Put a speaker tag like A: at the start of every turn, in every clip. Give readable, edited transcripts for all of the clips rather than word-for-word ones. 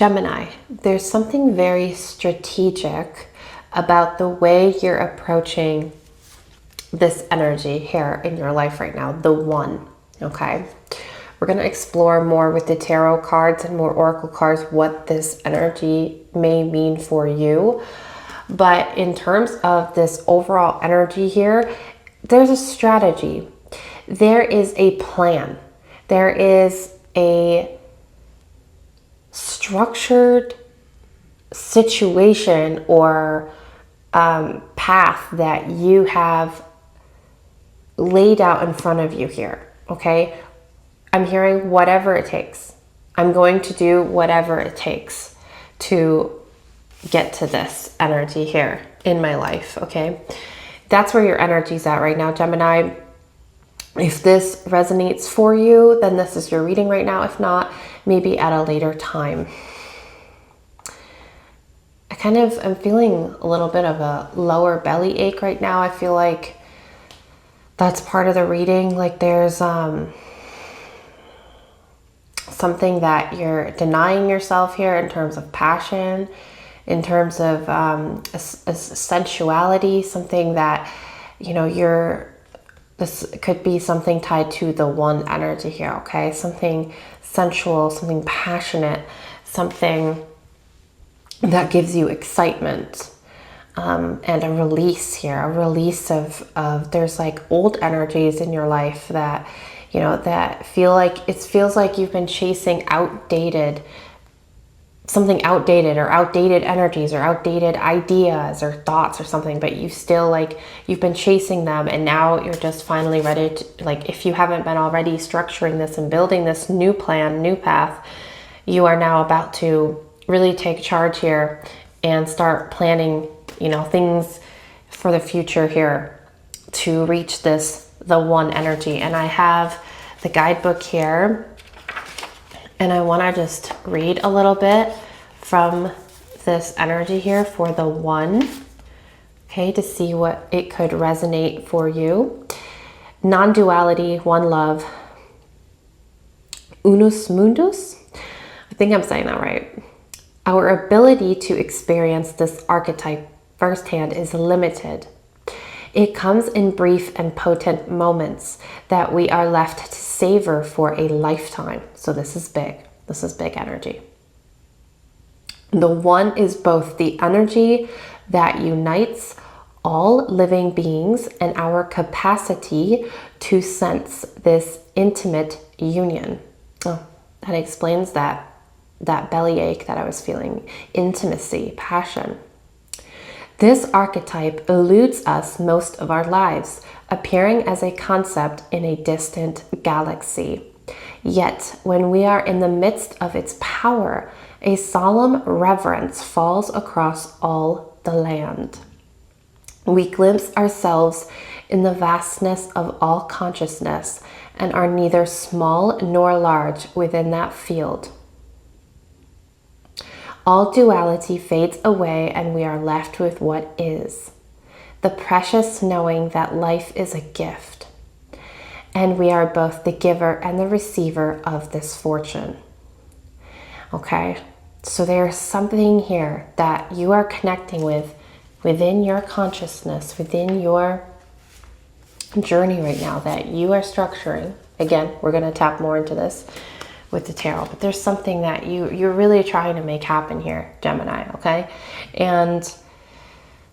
A: Gemini, there's something very strategic about the way you're approaching this energy here in your life right now, the one, okay? We're going to explore more with the tarot cards and more oracle cards what this energy may mean for you. But in terms of this overall energy here, there's a strategy. There is a plan. There is a structured situation or path that you have laid out in front of you here, okay? I'm hearing whatever it takes. I'm going to do whatever it takes to get to this energy here in my life, okay? That's where your energy's at right now, Gemini. If this resonates for you, then this is your reading right now. If not, maybe at a later time. I'm feeling a little bit of a lower belly ache right now. I feel like that's part of the reading. Like there's something that you're denying yourself here in terms of passion, in terms of sensuality, something that, you know, this could be something tied to the one energy here, okay? Something sensual, something passionate, something that gives you excitement, and a release here, a release of there's like old energies in your life that, you know, that feels like you've been chasing something outdated or outdated energies or outdated ideas or thoughts or something, but you've been chasing them, and now you're just finally ready to, like, if you haven't been already structuring this and building this new plan, new path, you are now about to really take charge here and start planning, you know, things for the future here to reach the one energy. And I have the guidebook here, and I want to just read a little bit from this energy here for the one, okay, to see what it could resonate for you. Non-duality, one love, unus mundus. I think I'm saying that right. Our ability to experience this archetype firsthand is limited. It comes in brief and potent moments that we are left to savor for a lifetime. So this is big. This is big energy. The one is both the energy that unites all living beings and our capacity to sense this intimate union. Oh, that explains that bellyache that I was feeling. Intimacy, passion. This archetype eludes us most of our lives, appearing as a concept in a distant galaxy. Yet, when we are in the midst of its power, a solemn reverence falls across all the land. We glimpse ourselves in the vastness of all consciousness and are neither small nor large within that field. All duality fades away and we are left with what is. The precious knowing that life is a gift. And we are both the giver and the receiver of this fortune. Okay, so there's something here that you are connecting with within your consciousness, within your journey right now that you are structuring. Again, we're going to tap more into this with the tarot, but there's something that you're really trying to make happen here, Gemini, okay? And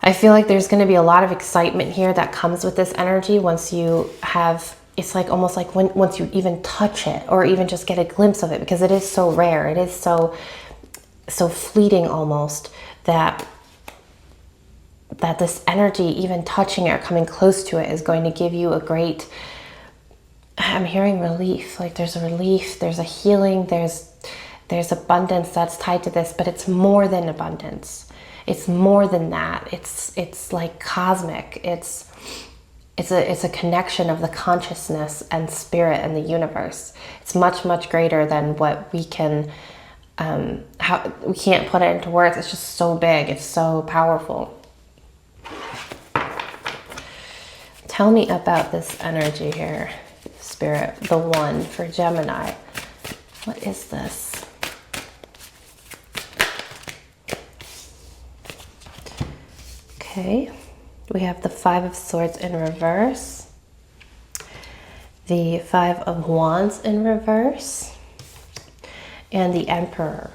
A: I feel like there's going to be a lot of excitement here that comes with this energy once you have, it's like almost like once you even touch it or even just get a glimpse of it, because it is so rare, it is so fleeting almost, that this energy, even touching it or coming close to it, is going to give you a great, I'm hearing relief. Like there's a relief, there's a healing, there's abundance that's tied to this, but it's more than abundance. It's more than that. It's like cosmic. It's a connection of the consciousness and spirit and the universe. It's much, much greater than what we can, we can't put it into words. It's just so big. It's so powerful. Tell me about this energy here, Spirit, the one for Gemini. What is this? Okay, we have the Five of Swords in reverse, the Five of Wands in reverse, and the Emperor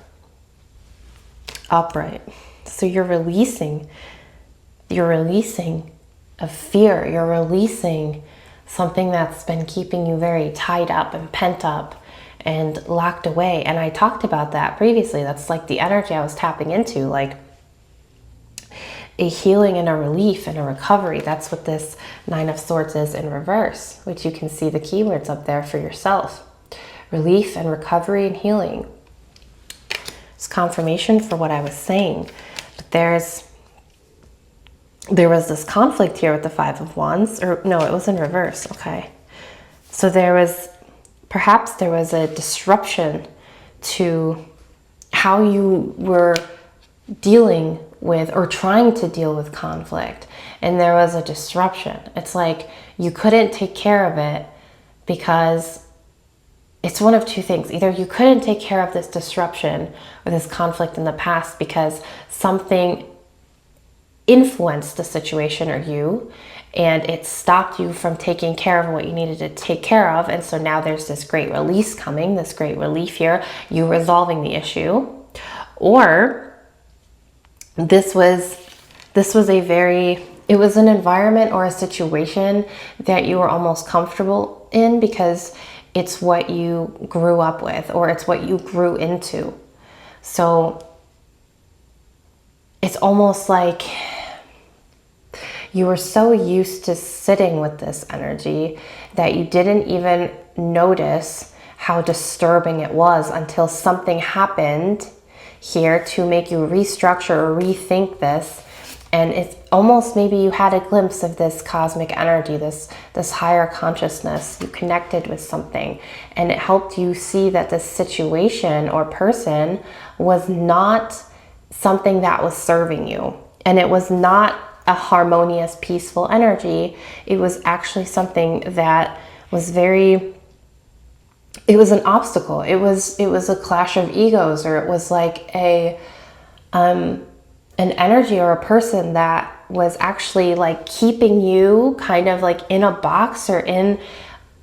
A: upright. So you're releasing a fear, you're releasing something that's been keeping you very tied up and pent up and locked away. And I talked about that previously. That's like the energy I was tapping into, like a healing and a relief and a recovery. That's what this Nine of Swords is in reverse, which you can see the keywords up there for yourself. Relief and recovery and healing. It's confirmation for what I was saying. But there was this conflict here with the Five of Wands, or no, it was in reverse. Okay. So perhaps there was a disruption to how you were dealing with or trying to deal with conflict. And there was a disruption. It's like you couldn't take care of it because it's one of two things. Either you couldn't take care of this disruption or this conflict in the past because something influenced the situation or you, and it stopped you from taking care of what you needed to take care of. And so now there's this great release coming, this great relief here, you resolving the issue. Or this was it was an environment or a situation that you were almost comfortable in because it's what you grew up with, or it's what you grew into. So it's almost like you were so used to sitting with this energy that you didn't even notice how disturbing it was until something happened here to make you restructure or rethink this. And it's almost maybe you had a glimpse of this cosmic energy, this higher consciousness. You connected with something and it helped you see that this situation or person was not something that was serving you. And it was not a harmonious, peaceful energy. It was actually something that was it was an obstacle. It was a clash of egos, or it was like an energy or a person that was actually like keeping you kind of like in a box or in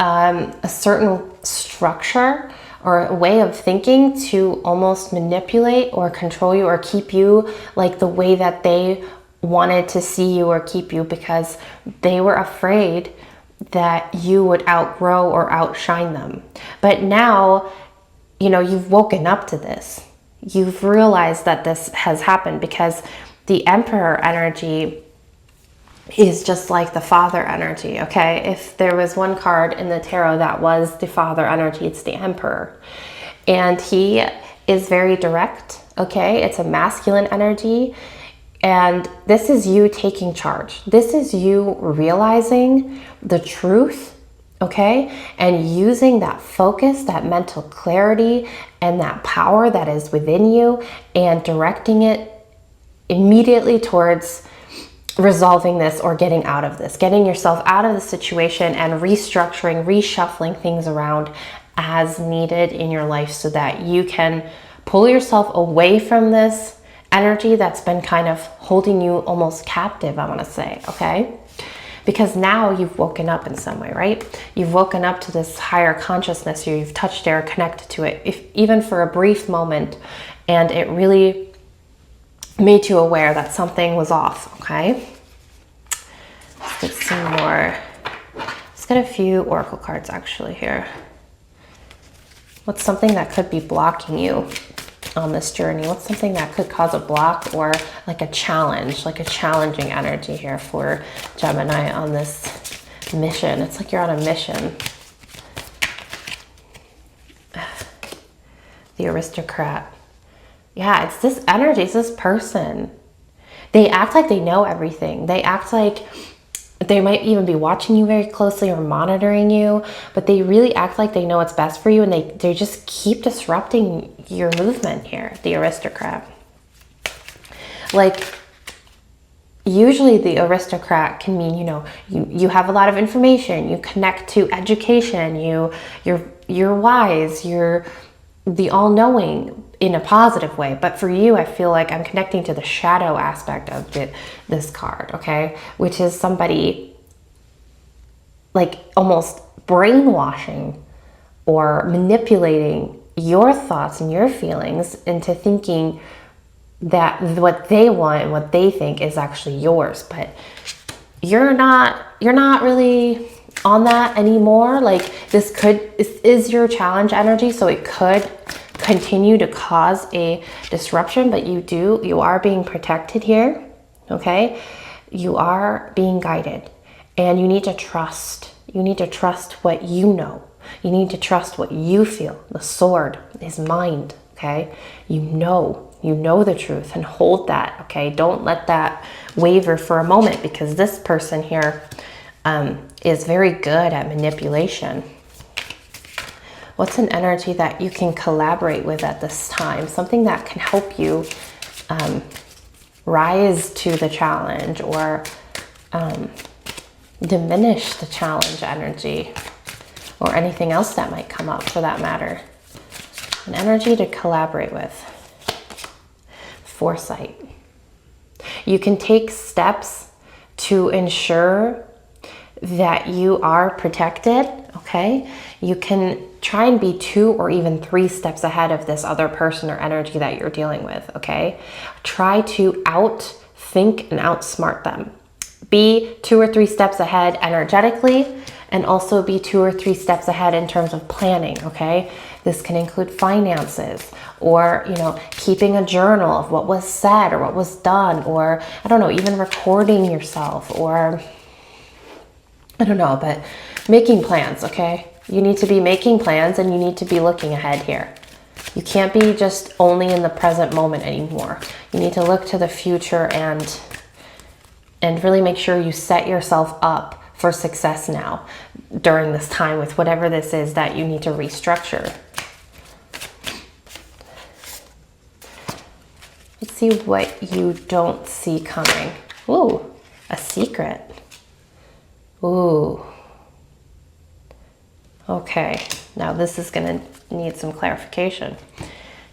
A: a certain structure or a way of thinking to almost manipulate or control you or keep you like the way that they wanted to see you or keep you, because they were afraid that you would outgrow or outshine them. But now, you know, you've woken up to this. You've realized that this has happened, because the Emperor energy is just like the Father energy, okay? If there was one card in the tarot that was the Father energy, it's the Emperor. And he is very direct, okay? It's a masculine energy. And this is you taking charge. This is you realizing the truth, okay? And using that focus, that mental clarity, and that power that is within you, and directing it immediately towards resolving this or getting out of this, getting yourself out of the situation and restructuring, reshuffling things around as needed in your life so that you can pull yourself away from this energy that's been kind of holding you almost captive, I want to say, okay? Because now you've woken up in some way, right? You've woken up to this higher consciousness, you've touched it or connected to it, if even for a brief moment, and it really made you aware that something was off, okay? Let's get some more. Let's get a few oracle cards actually here. What's something that could be blocking you on this journey? What's something that could cause a block or like a challenge, like a challenging energy here for Gemini on this mission? It's like you're on a mission. The aristocrat. Yeah, it's this energy, it's this person. They act like they know everything. They act like they might even be watching you very closely or monitoring you, but they really act like they know what's best for you, and they just keep disrupting your movement here, the aristocrat. Like, usually the aristocrat can mean, you know, you have a lot of information, you connect to education, you're wise, you're the all-knowing, in a positive way. But for you, I feel like I'm connecting to the shadow aspect of this card, okay? Which is somebody like almost brainwashing or manipulating your thoughts and your feelings into thinking that what they want and what they think is actually yours. But you're not really on that anymore. Like this is your challenge energy, so it could continue to cause a disruption, but you are being protected here, okay? You are being guided, and you need to trust. You need to trust what you know. You need to trust what you feel. The sword is mind, okay? You know the truth, and hold that, okay? Don't let that waver for a moment, because this person here is very good at manipulation. What's an energy that you can collaborate with at this time? Something that can help you rise to the challenge, or diminish the challenge energy, or anything else that might come up for that matter. An energy to collaborate with. Foresight. You can take steps to ensure that you are protected, okay? You can try and be 2 or even 3 steps ahead of this other person or energy that you're dealing with, okay? Try to outthink and outsmart them. Be 2 or 3 steps ahead energetically, and also be 2 or 3 steps ahead in terms of planning, okay? This can include finances, or, you know, keeping a journal of what was said or what was done, or, I don't know, even recording yourself, or, I don't know, but making plans, okay? You need to be making plans, and you need to be looking ahead here. You can't be just only in the present moment anymore. You need to look to the future and really make sure you set yourself up for success now during this time with whatever this is that you need to restructure. Let's see what you don't see coming. Ooh, a secret. Ooh. Okay, now this is gonna need some clarification.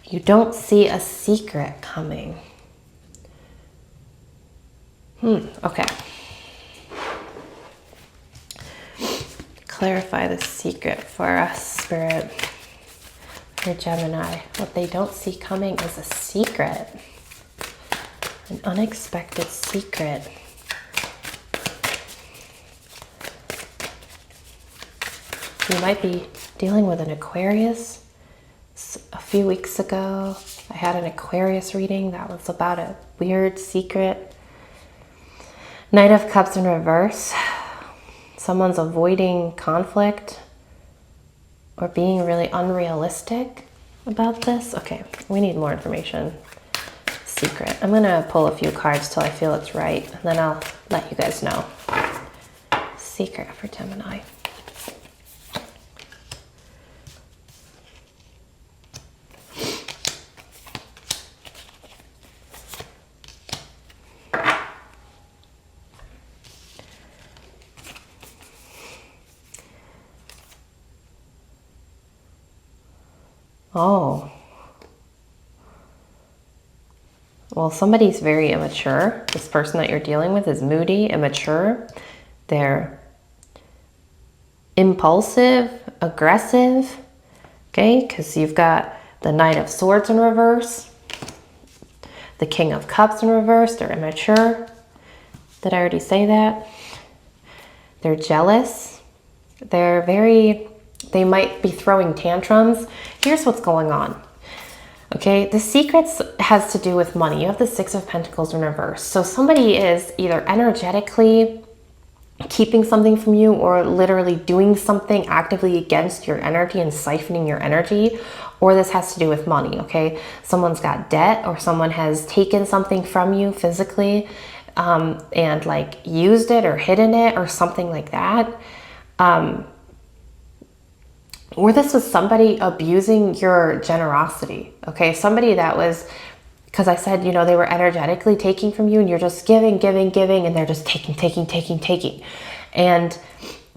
A: You don't see a secret coming. Okay. Clarify the secret for us, Spirit. For Gemini, what they don't see coming is a secret. An unexpected secret. You might be dealing with an Aquarius. A few weeks ago, I had an Aquarius reading that was about a weird secret. Knight of Cups in reverse. Someone's avoiding conflict or being really unrealistic about this. Okay, we need more information. Secret. I'm gonna pull a few cards till I feel it's right, and then I'll let you guys know. Secret for Gemini. Oh. Well, somebody's very immature. This person that you're dealing with is moody, immature. They're impulsive, aggressive, okay? Because you've got the Knight of Swords in reverse, the King of Cups in reverse. They're immature. Did I already say that? They're jealous. They might be throwing tantrums. Here's what's going on. Okay, the secrets has to do with money. You have the Six of Pentacles in reverse. So somebody is either energetically keeping something from you, or literally doing something actively against your energy and siphoning your energy, or this has to do with money, okay? Someone's got debt, or someone has taken something from you physically and like used it or hidden it or something like that. Or this was somebody abusing your generosity, okay? Somebody that was, because I said, you know, they were energetically taking from you, and you're just giving, and they're just taking. And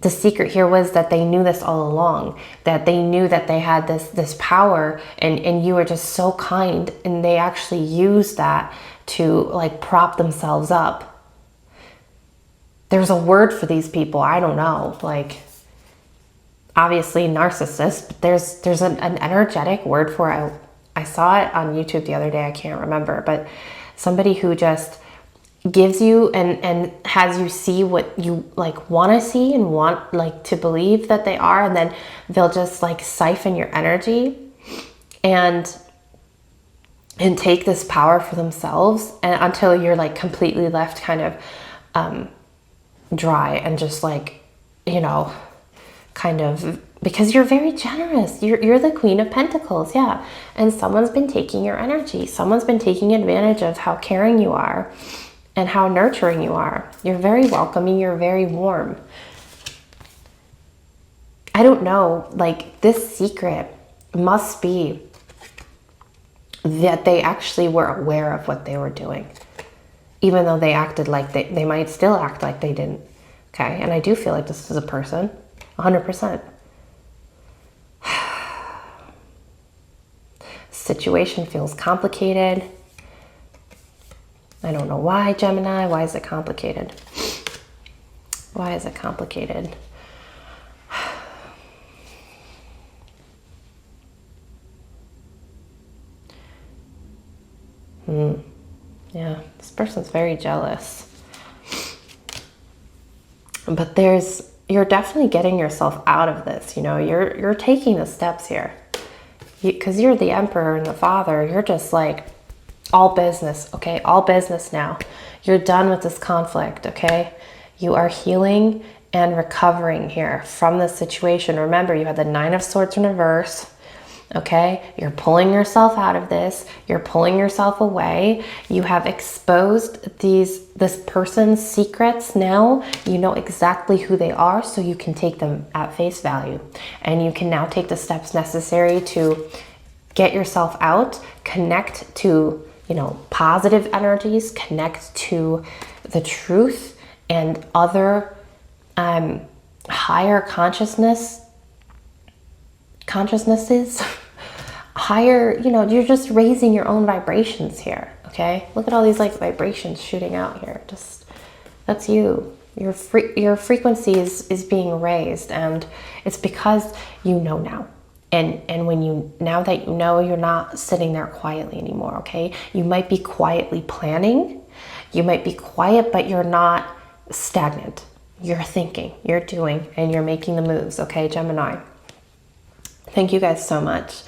A: the secret here was that they knew this all along, that they knew that they had this power, and you were just so kind, and they actually used that to like prop themselves up. There's a word for these people. I don't know, like obviously narcissist, but there's an energetic word for it. I saw it on YouTube the other day. I can't remember, but somebody who just gives you and has you see what you like want to see and want like to believe that they are, and then they'll just like siphon your energy and take this power for themselves, and until you're like completely left kind of dry and just like, you know, kind of, because you're very generous. You're the Queen of Pentacles, yeah. And someone's been taking your energy. Someone's been taking advantage of how caring you are and how nurturing you are. You're very welcoming. You're very warm. I don't know, like this secret must be that they actually were aware of what they were doing, even though they acted like they might still act like they didn't. Okay, and I do feel like this is a person, 100%. Situation feels complicated. I don't know why, Gemini. Why is it complicated? Why is it complicated? Yeah, this person's very jealous. But you're definitely getting yourself out of this. You know, you're taking the steps here. Because you're the emperor and the father. You're just like, all business, okay? All business now. You're done with this conflict, okay? You are healing and recovering here from this situation. Remember, you had the Nine of Swords in reverse, okay? You're pulling yourself out of this. You're pulling yourself away. You have exposed this person's secrets now. You know exactly who they are, so you can take them at face value. And you can now take the steps necessary to get yourself out, connect to, you know, positive energies, connect to the truth and other higher consciousnesses, higher, you know, you're just raising your own vibrations here, okay? Look at all these like vibrations shooting out here. Just, that's you. Your frequency is being raised, and it's because you know now. And now that you know, you're not sitting there quietly anymore, okay? You might be quietly planning. You might be quiet, but you're not stagnant. You're thinking, you're doing, and you're making the moves, okay, Gemini? Thank you guys so much.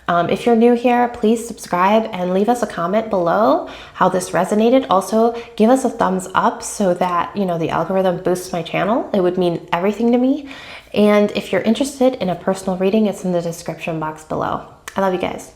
A: If you're new here, please subscribe and leave us a comment below how this resonated. Also, give us a thumbs up so that, you know, the algorithm boosts my channel. It would mean everything to me. And if you're interested in a personal reading, it's in the description box below. I love you guys.